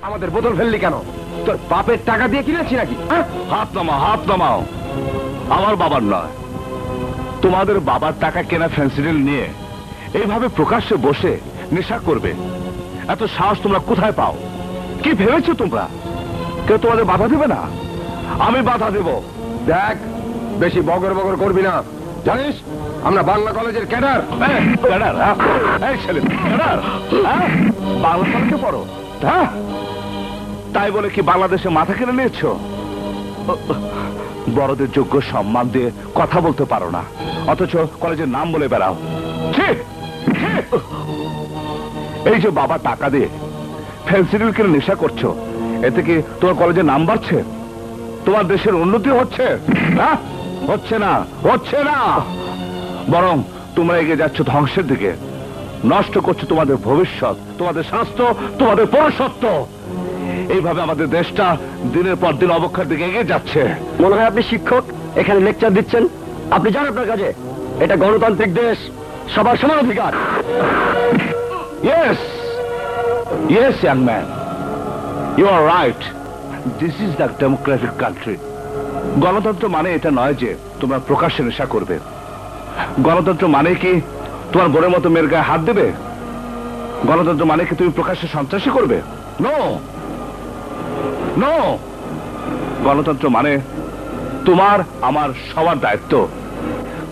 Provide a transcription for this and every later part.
আমাদের বোতল ফেললি কেন? তোর বাপের টাকা দিয়ে কিনেছি নাকি? হাত নামাও, হাত নামাও। আমার বাবার নয়, তোমাদের বাবার টাকা কেনা ফেন্সিডিল নিয়ে এইভাবে প্রকাশ্যে বসে নেশা করবে, এত সাহস তোমরা কোথায় পাও? কি ভেবেছো তোমরা? কেউ তোমাদের বাধা দেবে না? আমি বাধা দেব। দেখ, বেশি বগর বগর করবি না। জানিস আমরা বাংলা কলেজের ক্যাডার। ক্যাডার? এই ছেলে ক্যাডার? বাংলা কলেজে পড়ো? হ্যাঁ, তাই বলে কি বাংলাদেশে মাথা কেড়ে নিয়েছো? বড়দের যোগ্য সম্মান দিয়ে কথা বলতে পারো না, অথচ কলেজের নাম বলে বেড়াও। এই যে বাবা টাকা দিয়ে ফেন্সিডিল কিনে নেশা করছো, এতে কি তোমার কলেজের নাম বাড়ছে? তোমার দেশের উন্নতি হচ্ছে? হ্যাঁ, হচ্ছে না, হচ্ছে না। বরং তোমরা এগিয়ে যাচ্ছ ধ্বংসের দিকে। নষ্ট করছো তোমাদের ভবিষ্যৎ, তোমাদের স্বাস্থ্য, তোমাদের পৌরসত্ব। এইভাবে আমাদের দেশটা দিনের পর দিন অবক্ষার দিকে এগিয়ে যাচ্ছে। মনে হয় আপনি শিক্ষক, এখানে লেকচার দিচ্ছেন। আপনি যান আপনার কাজে। এটা গণতান্ত্রিক দেশ, সবার সমান অধিকার। Yes, yes, young man. You are right. This is the democratic country. গণতন্ত্র মানে এটা নয় যে তোমরা প্রকাশ্যে নেশা করবে। গণতন্ত্র মানে কি তোমার বোনের মতো মেয়ের গায়ে হাত দেবে? গণতন্ত্র মানে কি তুমি প্রকাশ্যে সন্ত্রাসী করবে? No, no. গণতন্ত্র মানে তোমার আমার সবার দায়িত্ব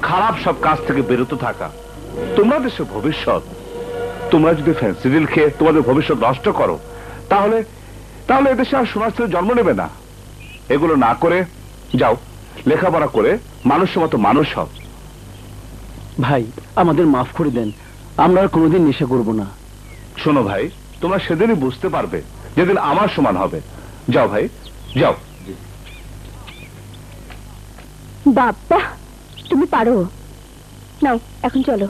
খারাপ সব কাজ থেকে বিরত থাকা। তোমরা দেশের ভবিষ্যৎ। তোমরা যদি ফেন্সিডিল খেয়ে তোমাদের ভবিষ্যৎ নষ্ট করো, তাহলে তাহলে এদেশে আর সোনার ছেলে জন্ম নেবে না। এগুলো না করে যাও, লেখাপড়া করে মানুষের মতো মানুষ হও। ভাই, আমাদের মাফ করে দেন, আমরা আর কোনোদিন নেশা করব না। শোনো ভাই, তোমরা সেদিনই বুঝতে পারবে যেদিন আমার সমান হবে। যাও ভাই, যাও। বাবা, তুমি পারো। নাও এখন চলো।